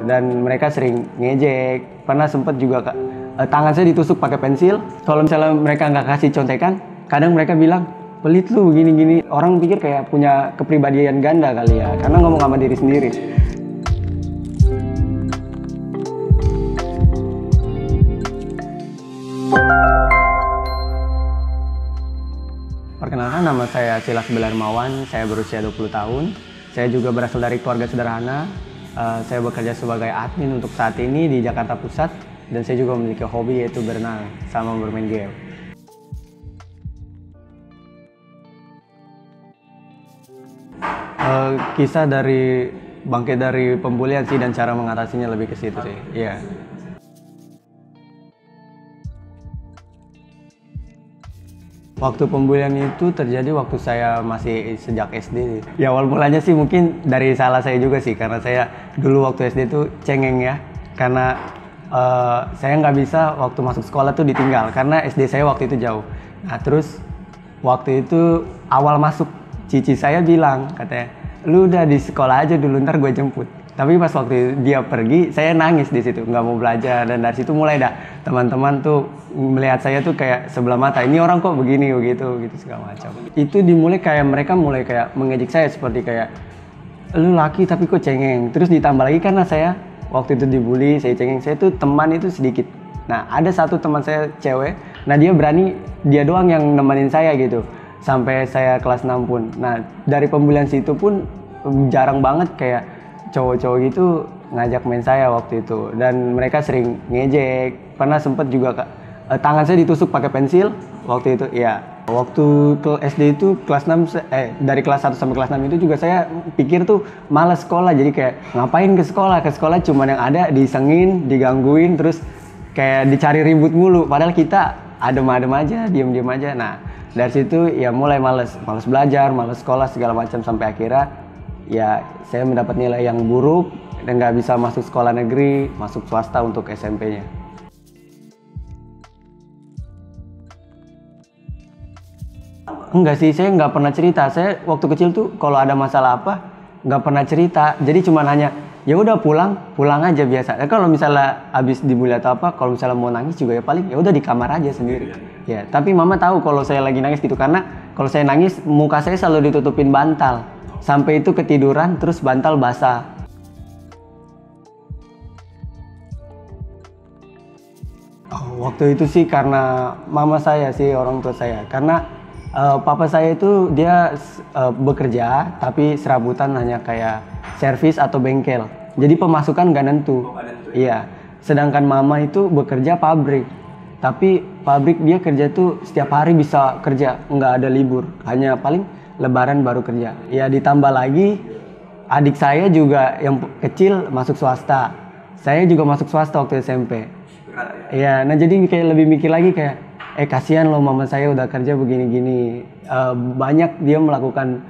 Dan mereka sering ngejek, pernah sempet juga tangan saya ditusuk pakai pensil. Kalau misalnya mereka nggak kasih contekan, kadang mereka bilang, pelit lu gini-gini. Orang pikir kayak punya kepribadian ganda kali ya, karena ngomong sama diri sendiri. Perkenalkan, nama saya Silas Belarmawan, saya berusia 20 tahun. Saya juga berasal dari keluarga sederhana. Saya bekerja sebagai admin untuk saat ini di Jakarta Pusat. Dan saya juga memiliki hobi yaitu berenang sama bermain game. Kisah dari bangkit dari pembulian sih, dan cara mengatasinya lebih ke situ sih. Iya. Waktu pembulian itu terjadi waktu saya masih sejak SD. Ya awal mulanya sih mungkin dari salah saya juga sih, karena saya dulu waktu SD itu cengeng ya. Karena saya nggak bisa waktu masuk sekolah tuh ditinggal, karena SD saya waktu itu jauh. Nah terus waktu itu awal masuk, cici saya bilang, katanya, lu udah di sekolah aja dulu, ntar gue jemput. Tapi pas waktu dia pergi, saya nangis di situ, nggak mau belajar. Dan dari situ mulai dah teman-teman tuh melihat saya tuh kayak sebelah mata. Ini orang kok begini, begitu, gitu segala macam. Itu dimulai kayak mereka mulai kayak mengejek saya seperti kayak, lu laki tapi kok cengeng. Terus ditambah lagi karena saya waktu itu dibully, saya cengeng. Saya tuh teman itu sedikit. Nah ada satu teman saya cewek, nah dia berani, dia doang yang nemenin saya gitu. Sampai saya kelas 6 pun. Nah dari pembulian situ pun jarang banget kayak cowok-cowok gitu ngajak main saya waktu itu. Dan mereka sering ngejek, pernah sempet juga tangan saya ditusuk pakai pensil waktu itu. Ya waktu ke SD itu kelas 6, dari kelas 1 sampai kelas 6 itu juga saya pikir tuh malas sekolah. Jadi kayak ngapain ke sekolah cuman yang ada disengin, digangguin, terus kayak dicari ribut mulu. Padahal kita adem-adem aja, diem-diem aja. Nah dari situ ya mulai males belajar, males sekolah segala macam, sampai akhirnya ya saya mendapat nilai yang buruk dan nggak bisa masuk sekolah negeri, masuk swasta untuk SMP-nya. Enggak sih, saya nggak pernah cerita. Saya waktu kecil tuh kalau ada masalah apa nggak pernah cerita. Jadi cuma hanya ya udah pulang aja biasa. Kalau misalnya habis dibully atau apa, kalau misalnya mau nangis juga ya paling ya udah di kamar aja sendiri. Ya, tapi mama tahu kalau saya lagi nangis gitu, karena kalau saya nangis muka saya selalu ditutupin bantal. Sampai itu ketiduran terus bantal basah. Waktu itu sih karena mama saya sih, orang tua saya. Karena papa saya itu dia bekerja tapi serabutan, hanya kayak servis atau bengkel. Jadi pemasukan gak nentu. Iya. Sedangkan mama itu bekerja pabrik. Tapi pabrik dia kerja tuh setiap hari bisa kerja, nggak ada libur. Hanya paling Lebaran baru kerja. Ya ditambah lagi adik saya juga yang kecil masuk swasta. Saya juga masuk swasta waktu SMP. Ya, nah jadi kayak lebih mikir lagi kayak, kasihan loh mama saya udah kerja begini-gini. Banyak dia melakukan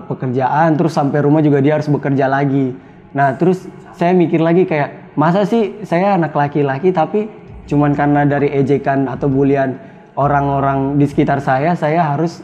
pekerjaan, terus sampai rumah juga dia harus bekerja lagi. Nah terus saya mikir lagi kayak, masa sih saya anak laki-laki tapi cuman karena dari ejekan atau bulian orang-orang di sekitar saya harus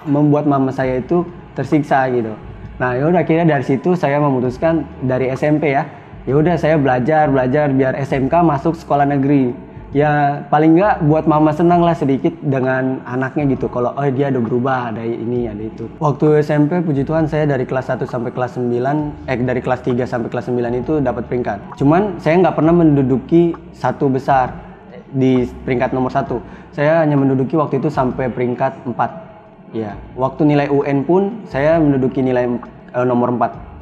membuat mama saya itu tersiksa gitu. Nah yaudah akhirnya dari situ saya memutuskan dari SMP ya udah saya belajar biar SMK masuk sekolah negeri. Ya paling nggak buat mama senang lah sedikit dengan anaknya gitu. Kalau dia ada berubah, ada ini, ada itu. Waktu SMP puji Tuhan saya dari kelas 1 sampai kelas 9, dari kelas 3 sampai kelas 9 itu dapat peringkat. Cuman saya nggak pernah menduduki satu besar di peringkat nomor 1. Saya hanya menduduki waktu itu sampai peringkat 4. Ya, waktu nilai UN pun saya menduduki nilai nomor 4.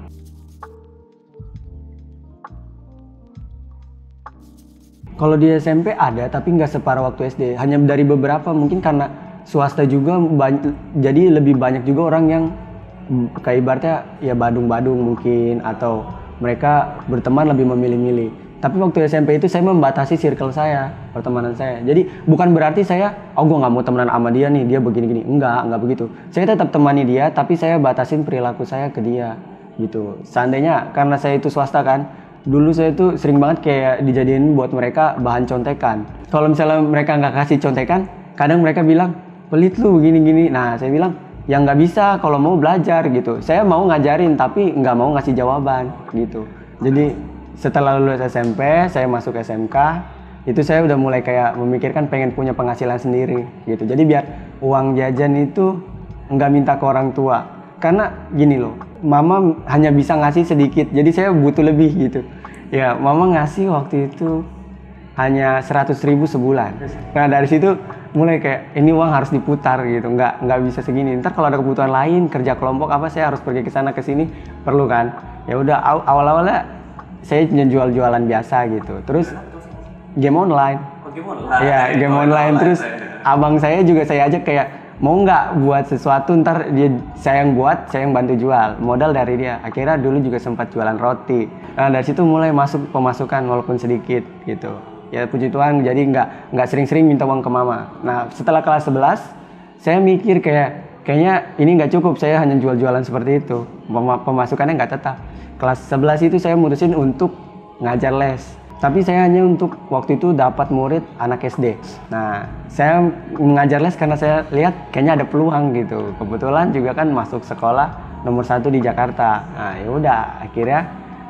Kalau di SMP ada, tapi nggak separah waktu SD. Hanya dari beberapa, mungkin karena swasta juga jadi lebih banyak juga orang yang kayak ibaratnya ya badung-badung mungkin, atau mereka berteman lebih memilih-milih. Tapi waktu SMP itu saya membatasi circle saya, pertemanan saya. Jadi bukan berarti saya, gue nggak mau temenan sama dia nih, dia begini-gini. Enggak begitu. Saya tetap temani dia, tapi saya batasin perilaku saya ke dia, gitu. Seandainya, karena saya itu swasta kan, dulu saya tuh sering banget kayak dijadiin buat mereka bahan contekan. Kalau misalnya mereka nggak kasih contekan, kadang mereka bilang, pelit lu gini-gini. Nah saya bilang, ya nggak bisa, kalau mau belajar gitu. Saya mau ngajarin, tapi nggak mau ngasih jawaban gitu. Jadi setelah lulus SMP, saya masuk SMK, itu saya udah mulai kayak memikirkan pengen punya penghasilan sendiri gitu. Jadi biar uang jajan itu nggak minta ke orang tua. Karena gini loh, mama hanya bisa ngasih sedikit, jadi saya butuh lebih gitu. Ya, mama ngasih waktu itu hanya 100.000 sebulan. Nah dari situ mulai kayak ini uang harus diputar gitu, nggak bisa segini. Ntar kalau ada kebutuhan lain, kerja kelompok apa, saya harus pergi ke sana ke sini, perlu kan. Ya udah awal-awalnya saya jualan biasa gitu. Terus game online. Oh, game online. Iya, game online. Terus abang saya juga saya ajak kayak mau nggak buat sesuatu, ntar saya yang buat, saya yang bantu jual. Modal dari dia. Akhirnya dulu juga sempat jualan roti. Nah dari situ mulai masuk pemasukan walaupun sedikit gitu. Ya puji Tuhan, jadi nggak sering-sering minta uang ke mama. Nah setelah kelas 11, saya mikir kayaknya ini nggak cukup, saya hanya jual-jualan seperti itu. Pemasukannya nggak tetap. Kelas 11 itu saya mutusin untuk ngajar les. Tapi saya hanya untuk waktu itu dapat murid anak SD. Nah, saya mengajar les karena saya lihat kayaknya ada peluang gitu. Kebetulan juga kan masuk sekolah nomor 1 di Jakarta. Nah, ya udah akhirnya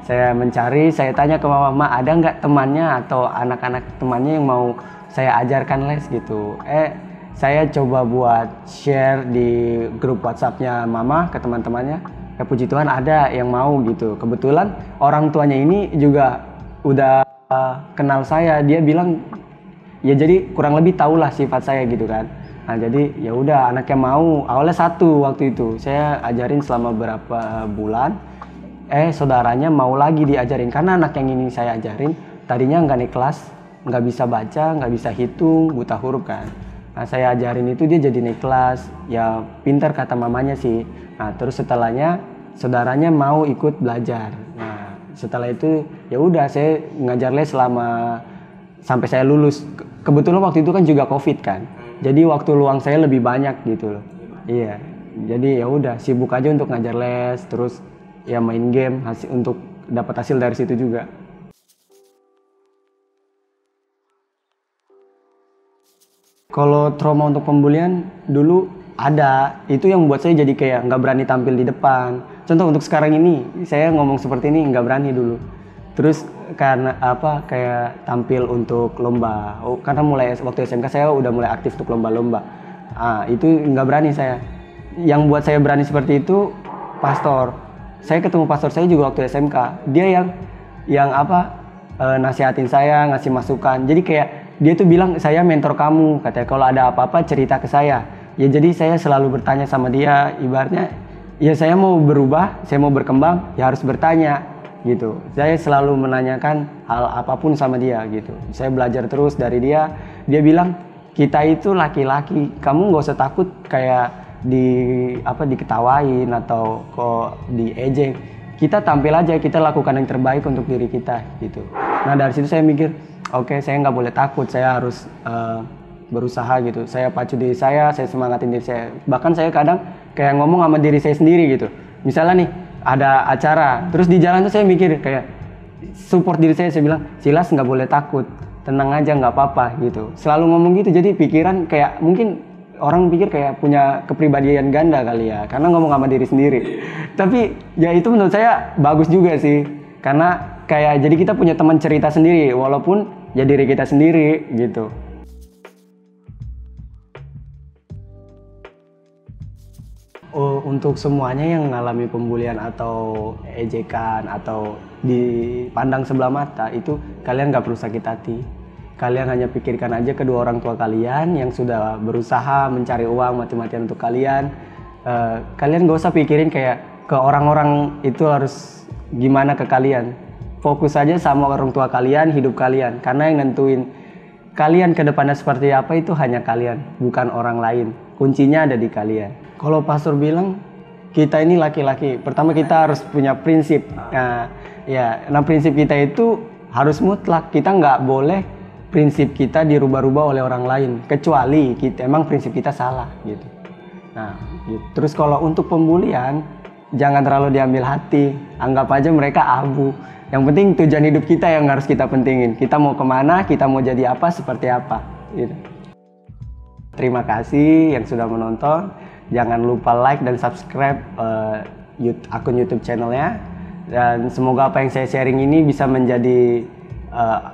saya mencari, saya tanya ke mama, ada nggak temannya atau anak-anak temannya yang mau saya ajarkan les gitu. Saya coba buat share di grup WhatsApp-nya mama ke teman-temannya. Ya puji Tuhan ada yang mau gitu. Kebetulan orang tuanya ini juga udah kenal saya, dia bilang ya jadi kurang lebih tahulah sifat saya gitu kan. Nah jadi ya udah anaknya mau. Awalnya 1 waktu itu saya ajarin selama berapa bulan. Saudaranya mau lagi diajarin karena anak yang ini saya ajarin tadinya nggak naik kelas, nggak bisa baca, nggak bisa hitung, buta huruf kan. Nah saya ajarin itu dia jadi naik kelas, ya pintar kata mamanya sih. Nah terus setelahnya saudaranya mau ikut belajar. Nah setelah itu ya udah saya ngajar les selama sampai saya lulus. Kebetulan waktu itu kan juga COVID kan. Jadi waktu luang saya lebih banyak gitu loh. Iya. Jadi ya udah sibuk aja untuk ngajar les, terus ya main game untuk dapat hasil dari situ juga. Kalau trauma untuk pembulian dulu ada, itu yang buat saya jadi kayak nggak berani tampil di depan. Contoh untuk sekarang ini, saya ngomong seperti ini nggak berani dulu. Terus karena kayak tampil untuk lomba. Karena mulai waktu SMK saya udah mulai aktif untuk lomba-lomba. Itu nggak berani saya. Yang buat saya berani seperti itu, pastor. Saya ketemu pastor saya juga waktu SMK. Dia yang nasihatin saya, ngasih masukan. Jadi kayak dia tuh bilang, saya mentor kamu. Katanya kalau ada apa-apa cerita ke saya. Ya jadi saya selalu bertanya sama dia, ibaratnya ya saya mau berubah, saya mau berkembang, ya harus bertanya gitu. Saya selalu menanyakan hal apapun sama dia gitu. Saya belajar terus dari dia. Dia bilang, kita itu laki-laki, kamu nggak usah takut kayak diketawain atau kok diejek. Kita tampil aja, kita lakukan yang terbaik untuk diri kita gitu. Nah dari situ saya mikir, oke, saya nggak boleh takut, saya harus berusaha gitu. Saya pacu diri saya semangatin diri saya. Bahkan saya kadang kayak ngomong sama diri saya sendiri gitu. Misalnya nih ada acara, terus di jalan tuh saya mikir kayak support diri saya bilang, Silas nggak boleh takut, tenang aja nggak apa-apa gitu. Selalu ngomong gitu, jadi pikiran kayak mungkin orang pikir kayak punya kepribadian ganda kali ya, karena ngomong sama diri sendiri. Tapi ya itu menurut saya bagus juga sih, karena kayak jadi kita punya teman cerita sendiri, walaupun ya diri kita sendiri gitu. Untuk semuanya yang mengalami pembulian atau ejekan atau dipandang sebelah mata, itu kalian gak perlu sakit hati. Kalian hanya pikirkan aja kedua orang tua kalian yang sudah berusaha mencari uang mati-matian untuk kalian. Kalian gak usah pikirin kayak ke orang-orang itu harus gimana ke kalian. Fokus aja sama orang tua kalian, hidup kalian. Karena yang nentuin kalian ke depannya seperti apa itu hanya kalian, bukan orang lain. Kuncinya ada di kalian. Kalau pastor bilang, kita ini laki-laki, pertama kita harus punya prinsip. Nah prinsip kita itu harus mutlak. Kita nggak boleh prinsip kita dirubah-rubah oleh orang lain, kecuali emang prinsip kita salah gitu. Nah, gitu. Terus kalau untuk pembulian, jangan terlalu diambil hati. Anggap aja mereka abu. Yang penting tujuan hidup kita yang harus kita pentingin. Kita mau kemana, kita mau jadi apa, seperti apa. Gitu. Terima kasih yang sudah menonton. Jangan lupa like dan subscribe akun YouTube channelnya. Dan semoga apa yang saya sharing ini bisa menjadi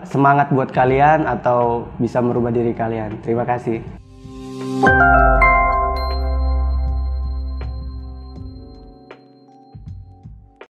semangat buat kalian atau bisa merubah diri kalian. Terima kasih.